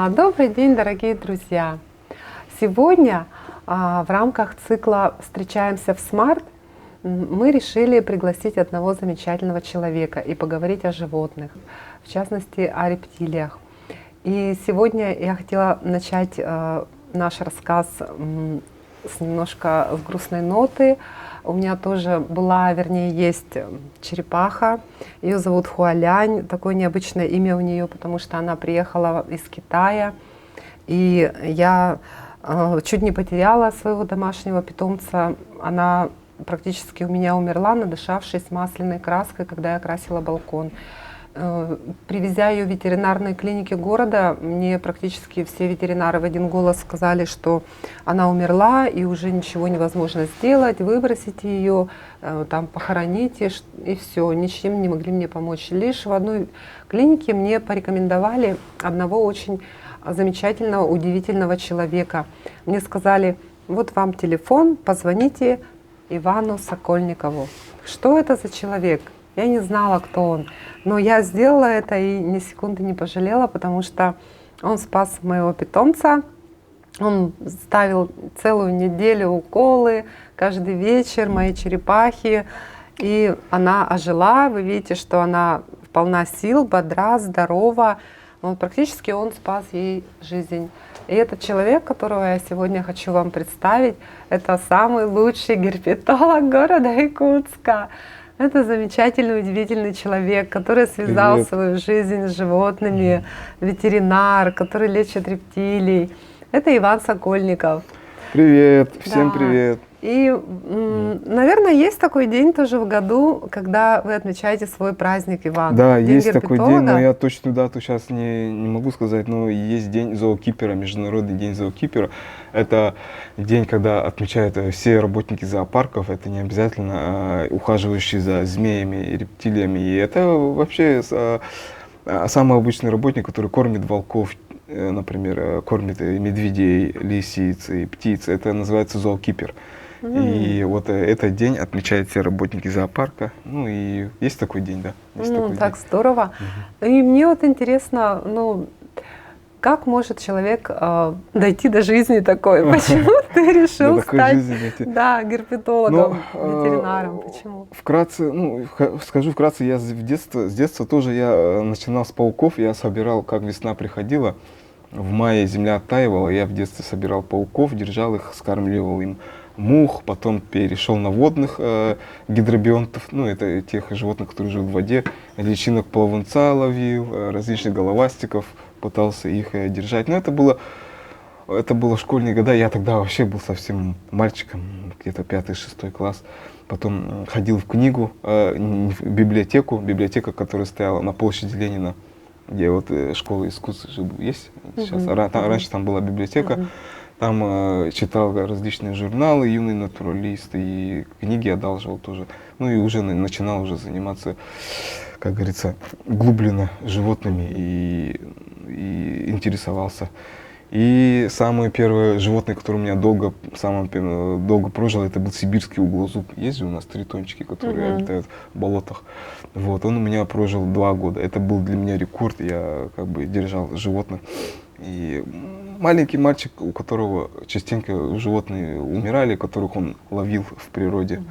Добрый день, дорогие друзья! Сегодня в рамках цикла «Встречаемся в Смарт» мы решили пригласить одного замечательного человека и поговорить о животных, в частности о рептилиях. И сегодня я хотела начать наш рассказ с грустной ноты. У меня тоже была, вернее, есть черепаха. Ее зовут Хуалянь. Такое необычное имя у нее, потому что она приехала из Китая. И я чуть не потеряла своего домашнего питомца. Она практически у меня умерла, надышавшись масляной краской, когда я красила балкон. Привезя ее в ветеринарные клиники города, мне практически все ветеринары в один голос сказали, что она умерла и уже ничего невозможно сделать, выбросить ее, там, похоронить и все, ничем не могли мне помочь. Лишь в одной клинике мне порекомендовали одного очень замечательного, удивительного человека. Мне сказали: вот вам телефон, позвоните Ивану Сокольникову. Что это за человек? Я не знала, кто он, но я сделала это и ни секунды не пожалела, потому что он спас моего питомца. Он ставил целую неделю уколы каждый вечер моей черепахи, и она ожила. Вы видите, что она полна сил, бодра, здорова. Практически он спас ей жизнь. И этот человек, которого я сегодня хочу вам представить, это самый лучший герпетолог города Якутска. Это замечательный, удивительный человек, который связал свою жизнь с животными, ветеринар, который лечит рептилий. Это Иван Сокольников. Привет, всем привет. И, наверное, есть такой день тоже в году, когда вы отмечаете свой праздник, Иван. Да, день есть такой день, но я герпетолога. точную дату сейчас не могу сказать, но есть день зоокипера, Международный день зоокипера. Это день, когда отмечают все работники зоопарков, это не обязательно ухаживающие за змеями и рептилиями. И это вообще самый обычный работник, который кормит волков, например, кормит медведей, лисиц и птиц. Это называется зоокипер. И вот этот день отмечают все работники зоопарка. Ну и есть такой день, да. Так здорово. И мне вот интересно, как может человек дойти до жизни такой? Почему ты решил стать герпетологом, ветеринаром? Почему? Вкратце, скажу вкратце, я с детства тоже я начинал с пауков, я собирал, как весна приходила. В мае земля оттаивала, я в детстве собирал пауков, держал их, скармливал им мух, потом перешел на водных гидробионтов, это тех животных, которые живут в воде, личинок плавунца ловил, различных головастиков, пытался их держать. Но это было в школьные годы, я тогда вообще был совсем мальчиком, где-то 5-6 класс. Потом ходил в библиотека, которая стояла на площади Ленина, где вот школа искусств есть сейчас. Раньше там была библиотека. Там читал различные журналы, юный натуралист, и книги одалживал тоже. И уже начинал уже заниматься, как говорится, глубленно животными и интересовался. И самое первое животное, которое у меня долго прожил, это был сибирский углозуб. Есть же у нас тритончики, которые обитают в болотах. Вот, он у меня прожил 2 года. Это был для меня рекорд, я держал животных. И маленький мальчик, у которого частенько животные умирали, которых он ловил в природе.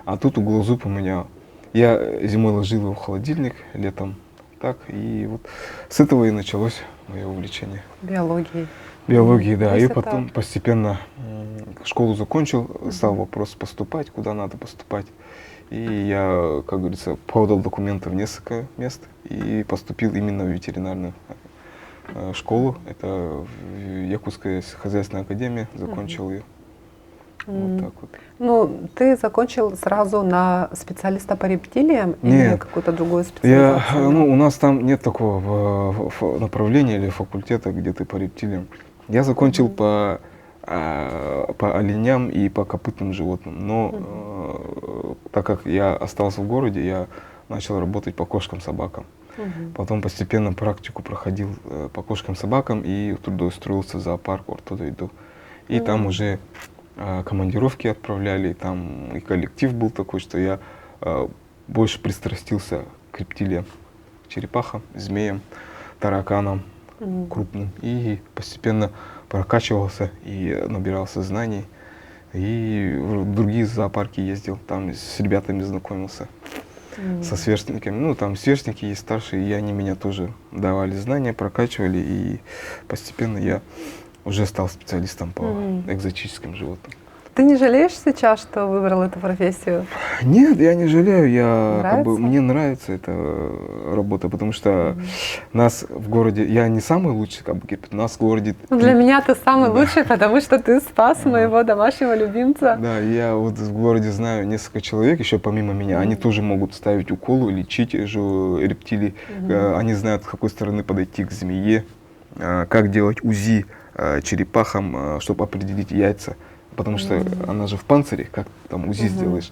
А тут углозуб у меня. Я зимой ложил его в холодильник, летом так. И вот с этого и началось мое увлечение. Биологией, да. И потом постепенно школу закончил, стал вопрос поступать, куда надо поступать. И я, как говорится, подал документы в несколько мест и поступил именно в ветеринарную школу. Это Якутская хозяйственная академия, закончил ее. Вот так вот. Ты закончил сразу на специалиста по рептилиям или какую-то другую специализацию? специализацию? У нас там нет такого направления или факультета, где ты по рептилиям. Я закончил по оленям и по копытным животным. Но так как я остался в городе, я начал работать по кошкам-собакам. Потом постепенно практику проходил по кошкам-собакам и трудоустроился в зоопарк Ортодойду. И там уже командировки отправляли, там и коллектив был такой, что я больше пристрастился к рептилиям, черепахам, змеям, тараканам, крупным. И постепенно прокачивался и набирался знаний. И в другие зоопарки ездил, там с ребятами знакомился, со сверстниками. Ну, там сверстники есть старшие, и они меня тоже давали знания, прокачивали. И постепенно я уже стал специалистом по экзотическим животным. Ты не жалеешь сейчас, что выбрал эту профессию? Нет, я не жалею, Нравится? мне нравится эта работа, потому что нас в городе, я не самый лучший гипер, нас в городе... Ну, для меня ты самый лучший, потому что ты спас моего домашнего любимца. Да, я вот в городе знаю несколько человек, еще помимо меня, они тоже могут ставить уколы, лечить рептилий, они знают, с какой стороны подойти к змее, как делать УЗИ черепахам, чтобы определить яйца. Потому что она же в панцире, как там УЗИ сделаешь.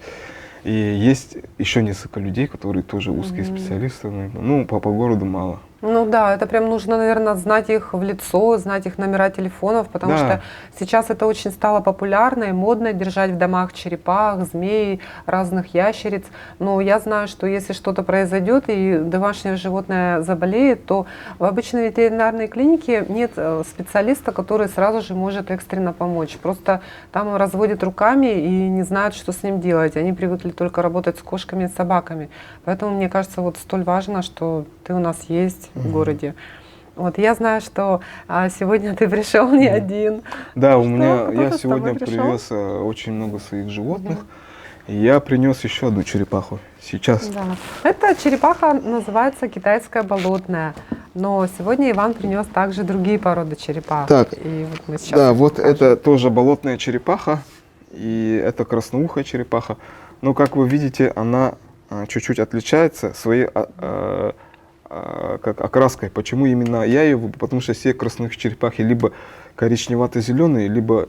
И есть еще несколько людей, которые тоже узкие специалисты. Ну, по городу мало. Ну да, это прям нужно, наверное, знать их в лицо, знать их номера телефонов, потому что сейчас это очень стало популярно и модно держать в домах черепах, змей, разных ящериц. Но я знаю, что если что-то произойдет и домашнее животное заболеет, то в обычной ветеринарной клинике нет специалиста, который сразу же может экстренно помочь. Просто там разводят руками и не знают, что с ним делать. Они привыкли только работать с кошками и собаками. Поэтому мне кажется, вот столь важно, что ты у нас есть в городе. Вот я знаю, что сегодня ты пришел не один. Да, Кто-то я с тобой сегодня пришел? привез очень много своих животных. И я принес еще одну черепаху. Сейчас. Да. Эта черепаха называется китайская болотная. Но сегодня Иван принес также другие породы черепах. Так, И вот мы сейчас да, их вот покажем. это тоже болотная черепаха. И это красноухая черепаха. Но, как вы видите, она чуть-чуть отличается своей как окраской. Почему именно я ее выбрал? Потому что все красных черепахи либо коричневато-зеленые, либо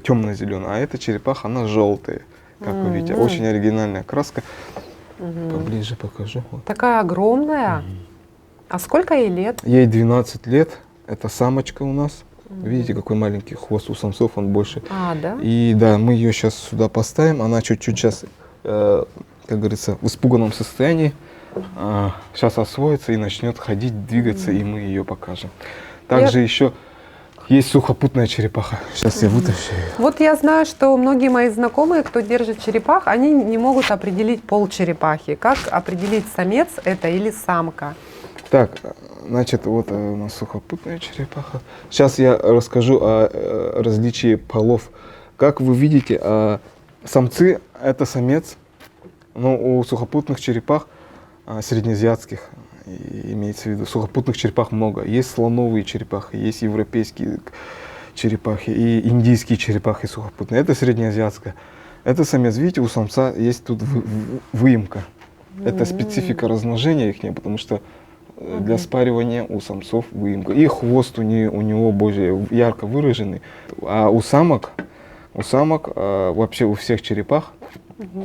темно-зеленые. А эта черепаха, она желтая. Как вы видите, очень оригинальная краска. Поближе покажу. Вот. Такая огромная. А сколько ей лет? Ей 12 лет. Это самочка у нас. Видите, какой маленький хвост у самцов, он больше. А, да? И да, мы ее сейчас сюда поставим. Она чуть-чуть сейчас, как говорится, в испуганном состоянии. Сейчас освоится и начнет ходить, двигаться, и мы ее покажем. Также еще есть сухопутная черепаха. Сейчас я вытащу ее. Вот я знаю, что многие мои знакомые, кто держит черепах, они не могут определить пол черепахи. Как определить, самец это или самка? Так, значит, вот у нас сухопутная черепаха. Сейчас я расскажу о различии полов. Как вы видите, самцы это самец, но у сухопутных черепах среднеазиатских, имеется в виду, сухопутных черепах много. Есть слоновые черепахи, есть европейские черепахи и индийские черепахи сухопутные. Это среднеазиатская. Это самец, видите, у самца есть тут выемка. Это специфика размножения их, потому что для спаривания у самцов выемка. И хвост у него более ярко выраженный. А у самок вообще у всех черепах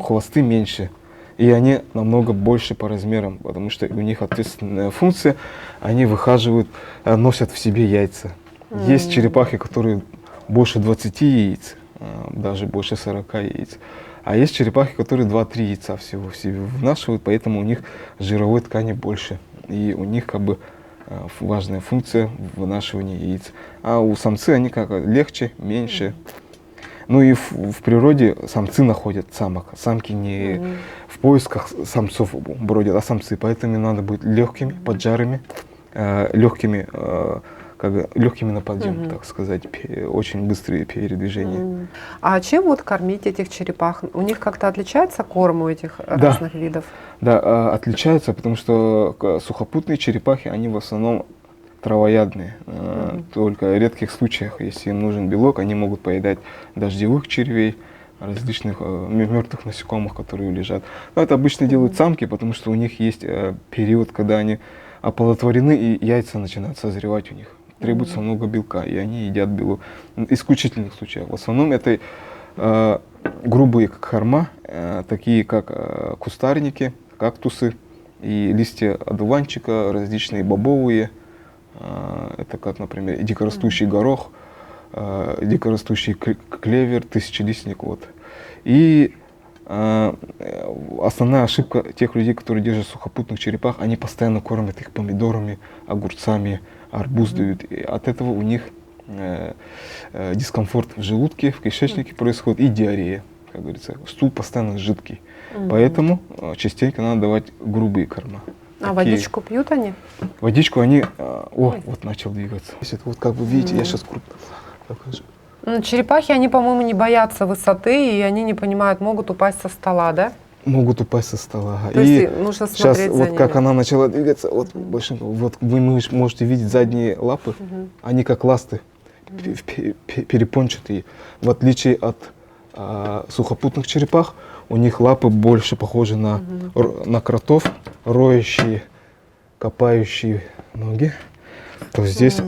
хвосты меньше. И они намного больше по размерам, потому что у них ответственная функция, они выхаживают, носят в себе яйца. Есть черепахи, которые больше 20 яиц, даже больше 40 яиц. А есть черепахи, которые 2-3 яйца всего в себе вынашивают, поэтому у них жировой ткани больше. И у них как бы важная функция вынашивания яиц. А у самцы они как легче, меньше. Ну и в природе самцы находят самок. Самки не в поисках самцов бродят, а самцы. Поэтому им надо быть легкими, поджарыми, легкими на подъем, так сказать, очень быстрые передвижения. А чем вот кормить этих черепах? У них как-то отличается корм у этих разных видов? Да, отличаются, потому что сухопутные черепахи, они в основном травоядные. Только в редких случаях, если им нужен белок, они могут поедать дождевых червей, различных мертвых насекомых, которые лежат. Но это обычно делают самки, потому что у них есть период, когда они оплодотворены и яйца начинают созревать у них. Требуется много белка, и они едят белок. В исключительных случаях. В основном это грубые корма, такие как кустарники, кактусы и листья одуванчика, различные бобовые. Это как, например, дикорастущий горох, дикорастущий клевер, тысячелистник. Вот. И Основная ошибка тех людей, которые держат сухопутных черепах, они постоянно кормят их помидорами, огурцами, арбуз дают. И от этого у них дискомфорт в желудке, в кишечнике происходит и диарея, как говорится. Стул постоянно жидкий. Поэтому частенько надо давать грубые корма. А водичку пьют они? Водичку они... вот начал двигаться. Вот как вы видите, я сейчас крупно покажу. Ну, черепахи, они, по-моему, не боятся высоты, и они не понимают, могут упасть со стола, да? Могут упасть со стола. То есть нужно сейчас смотреть за вот ними. как она начала двигаться, вот вы можете видеть задние лапы, они как ласты, перепончатые. В отличие от сухопутных черепах, у них лапы больше похожи на кротов, роющие, копающие ноги. То здесь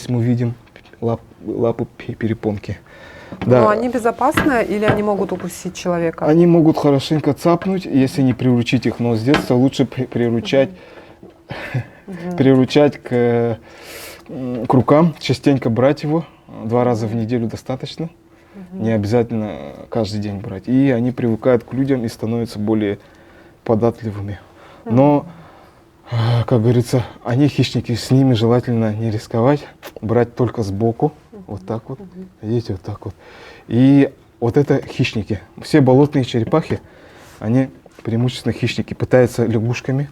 мы видим лапы перепонки. Да. Но они безопасны или они могут укусить человека? Они могут хорошенько цапнуть, если не приручить их, но с детства лучше приручать к рукам, частенько брать его, 2 раза в неделю достаточно, не обязательно каждый день брать. И они привыкают к людям и становятся более податливыми. Но, как говорится, они хищники, с ними желательно не рисковать, брать только сбоку, вот так вот, видите, вот так вот. И вот это хищники. Все болотные черепахи, они преимущественно хищники, питаются лягушками,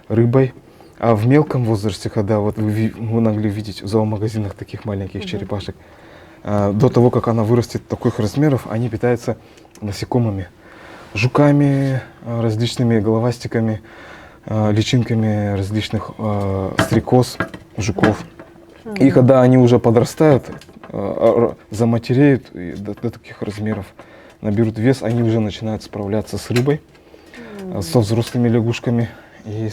рыбой. А в мелком возрасте, когда вот вы могли видеть в зоомагазинах таких маленьких черепашек, до того, как она вырастет таких размеров, они питаются насекомыми, жуками, различными головастиками, личинками различных стрекоз, жуков. И когда они уже подрастают, заматереют до таких размеров, наберут вес, они уже начинают справляться с рыбой, со взрослыми лягушками, и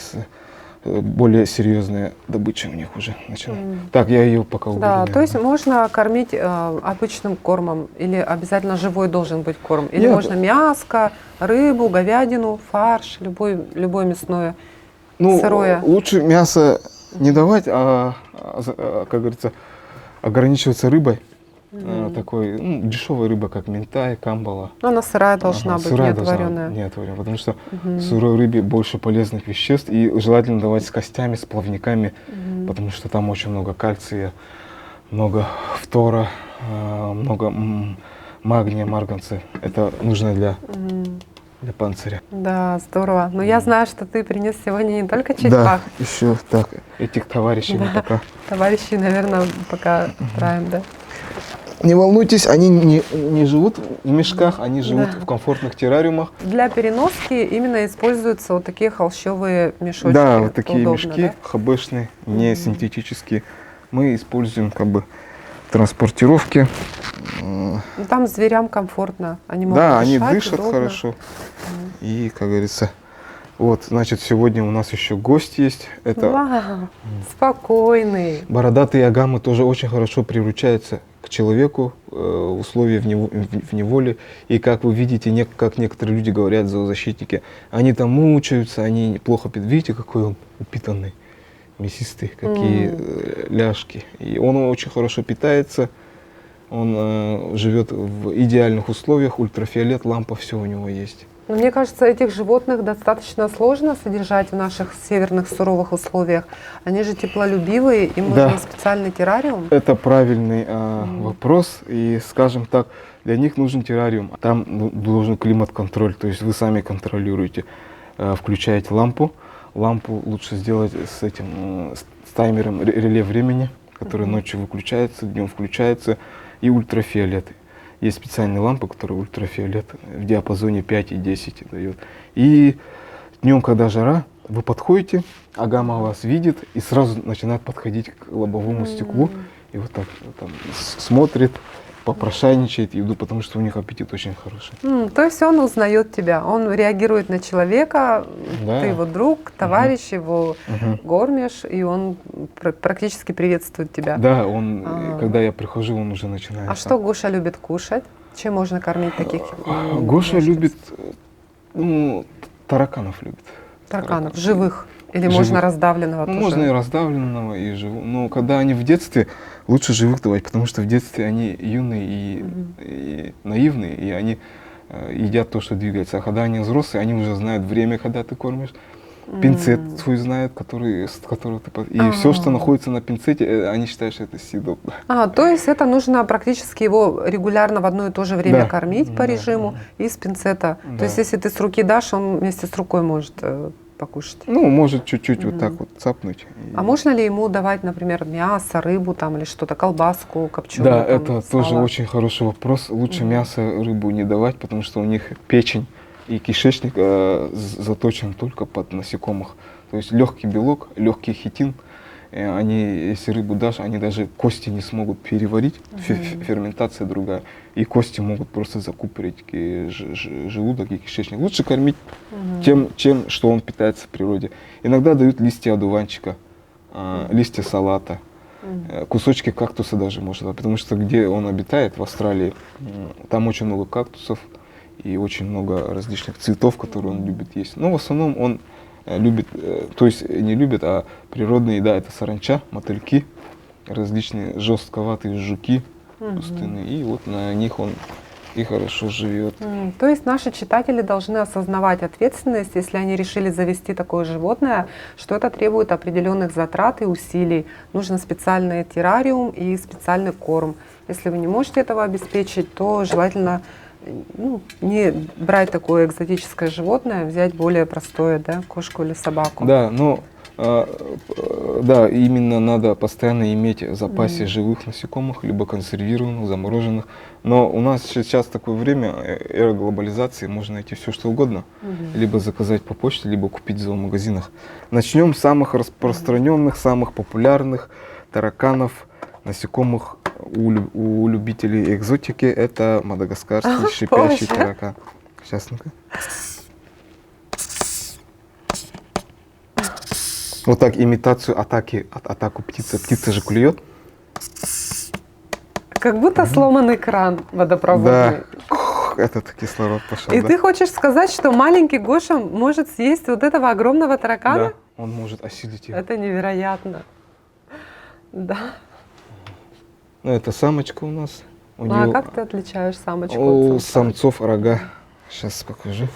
более серьезная добыча у них уже начинает. Так, я ее пока уберу. Да, то есть можно кормить обычным кормом, или обязательно живой должен быть корм? Или Нет. можно мяско, рыбу, говядину, фарш, любое мясное, сырое? Лучше мясо не давать, как говорится, ограничиваться рыбой. Такой, дешевая рыба, как минтай, камбала. Но она сырая должна быть, сырая не отваренная. Не отваренная, потому что в сырой рыбе больше полезных веществ, и желательно давать с костями, с плавниками, потому что там очень много кальция, много фтора, много магния, марганца. Это нужно для панциря. Да, здорово. Но я знаю, что ты принес сегодня не только черепах. Да, еще так, этих товарищей мы пока... Товарищи, наверное, пока отправим, да? Не волнуйтесь, они не живут в мешках, они живут в комфортных террариумах. Для переноски именно используются вот такие холщовые мешочки. Да, вот такие удобно, мешки, да? хбшные, не синтетические. Мы используем как бы транспортировки. Ну, там зверям комфортно, они могут Да, дышать, они дышат удобно. хорошо. И, как говорится, вот, значит, сегодня у нас еще гость есть. Это Вау, спокойный. бородатые агамы, тоже очень хорошо приручаются к человеку, условия в неволе. И как вы видите, как некоторые люди говорят, зоозащитники, они там мучаются, они плохо питают. Видите, какой он упитанный, мясистый, какие ляжки. И он очень хорошо питается, он живет в идеальных условиях, ультрафиолет, лампа, все у него есть. Но мне кажется, этих животных достаточно сложно содержать в наших северных суровых условиях. Они же теплолюбивые, им нужен специальный террариум. Это правильный вопрос. И, скажем так, для них нужен террариум. Там должен климат-контроль, то есть вы сами контролируете. Включаете лампу. Лампу лучше сделать с таймером реле времени, который ночью выключается, днем включается, и ультрафиолет. Есть специальные лампы, которые ультрафиолет в диапазоне 5 и 10 дает. И днем, когда жара, вы подходите, агама вас видит и сразу начинает подходить к лобовому стеклу. И вот так там смотрит, попрошайничает еду, потому что у них аппетит очень хороший. То есть он узнает тебя, он реагирует на человека, Да. ты его друг, товарищ, его кормишь, и он практически приветствует тебя. Да, когда я прихожу, он уже начинает. А что Гоша любит кушать? Чем можно кормить таких? Гоша любит, тараканов любит. Тараканов, живых? Или Живых. можно раздавленного тоже? Можно и раздавленного, и живого. Но когда они в детстве, лучше живых давать, потому что в детстве они юные и наивные, и они едят то, что двигается. А когда они взрослые, они уже знают время, когда ты кормишь. Пинцет свой знает, с которого ты... И все, что находится на пинцете, они считают, что это съедобно. То есть это нужно практически его регулярно в одно и то же время Да. кормить по Да. режиму из пинцета. Да. То есть если ты с руки дашь, он вместе с рукой может покушать. Ну, может чуть-чуть вот так вот цапнуть. А можно ли ему давать, например, мясо, рыбу там или что-то, колбаску копченую? Да, там, это тоже салат? очень хороший вопрос. Лучше мясо, рыбу не давать, потому что у них печень и кишечник заточен только под насекомых. То есть легкий белок, легкий хитин, они, если рыбу дашь, они даже кости не смогут переварить, ферментация другая, и кости могут просто закупорить желудок и кишечник. Лучше кормить тем, что он питается в природе. Иногда дают листья одуванчика, листья салата, кусочки кактуса даже можно, потому что где он обитает, в Австралии, там очень много кактусов и очень много различных цветов, которые он любит есть. Но в основном он любит, то есть не любит, а природная еда — это саранча, мотыльки, различные жестковатые жуки пустынные, и вот на них он и хорошо живет. То есть наши читатели должны осознавать ответственность, если они решили завести такое животное, что это требует определенных затрат и усилий. Нужен специальный террариум и специальный корм. Если вы не можете этого обеспечить, то желательно не брать такое экзотическое животное, взять более простое, да, кошку или собаку. Да, но да, именно надо постоянно иметь в запасе живых насекомых, либо консервированных, замороженных. Но у нас сейчас такое время, эра глобализации, можно найти все, что угодно. Либо заказать по почте, либо купить в зоомагазинах. Начнем с самых распространенных, самых популярных тараканов, насекомых у любителей экзотики. Это мадагаскарский шипящий таракан. Сейчас, ну-ка. Вот так имитацию атаку птицы. Птица же клюет. Как будто сломанный кран водопроводный. Да, этот кислород пошел. И да? ты хочешь сказать, что маленький Гоша может съесть вот этого огромного таракана? Да, он может осилить его. Это невероятно. Да. Ну, это самочка у нас. У А нее как ты отличаешь самочку у от самца? самцов рога. Сейчас покажу.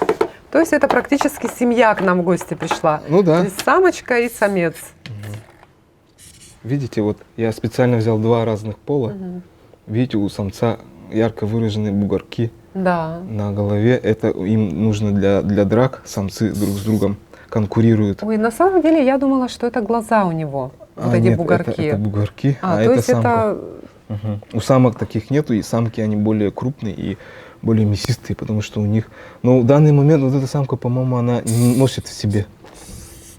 То есть это практически семья к нам в гости пришла. Ну да. То есть самочка и самец. Видите, вот я специально взял два разных пола. Видите, у самца ярко выраженные бугорки Да. на голове. Это им нужно для драк. Самцы друг с другом конкурируют. Ой, на самом деле я думала, что это глаза у него. Вот эти нет, бугорки. Это бугорки, то это есть самка. это... У самок таких нету, и самки они более крупные и более мясистые, потому что у них... Но в данный момент вот эта самка, по-моему, она не носит в себе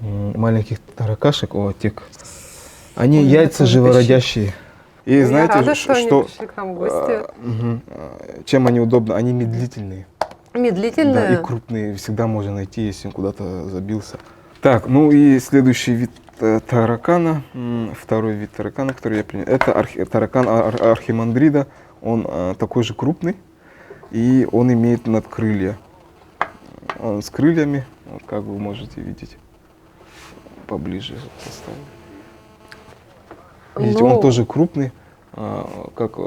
маленьких таракашек, отек. Они Ой, яйца тоже живородящие. И Я знаете, рада, что они пришли к нам в гости. чем они удобны? Они медлительные. Медлительные. Да, и крупные. Всегда можно найти, если он куда-то забился. Так, ну и следующий вид таракана, второй вид таракана, который я принял, это таракан архимандрида. Он такой же крупный, и он имеет надкрылья. Он с крыльями, вот как вы можете видеть, поближе поставлю. Видите, он тоже крупный, как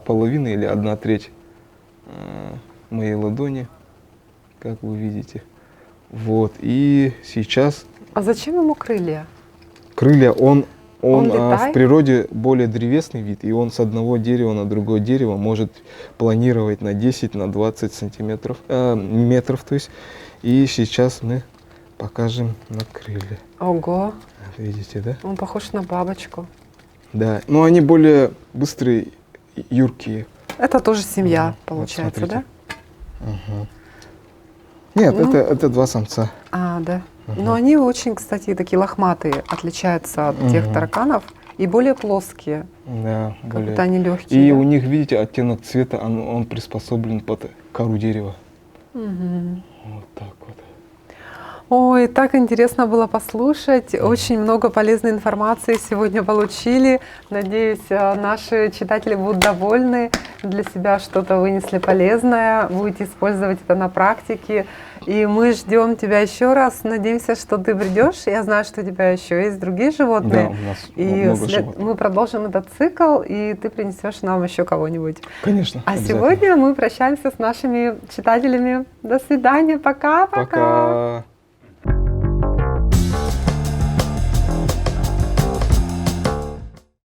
половина или 1/3 моей ладони, как вы видите. Вот, и сейчас... А зачем ему крылья? Крылья, он в летает? природе более древесный вид, и он с одного дерева на другое дерево может планировать на 10, на 20 сантиметров, метров, то есть. И сейчас мы покажем надкрылья. Ого, Видите, да? он похож на бабочку. Да, но они более быстрые, юркие. Это тоже семья, Вот получается, смотрите. да? Нет, Ну. это два самца. А, да. Но они очень, кстати, такие лохматые, отличаются от тех тараканов и более плоские, Да, как более. будто они легкие. И да? у них, видите, оттенок цвета, он приспособлен под кору дерева. Мгм. Вот так вот. Ой, так интересно было послушать. Очень много полезной информации сегодня получили. Надеюсь, наши читатели будут довольны, для себя что-то вынесли полезное, будете использовать это на практике. И мы ждем тебя еще раз. Надеемся, что ты придешь. Я знаю, что у тебя еще есть другие животные. Да, у нас И много животных. мы продолжим этот цикл, и ты принесешь нам еще кого-нибудь. Конечно. А обязательно. сегодня мы прощаемся с нашими читателями. До свидания. Пока-пока. Пока.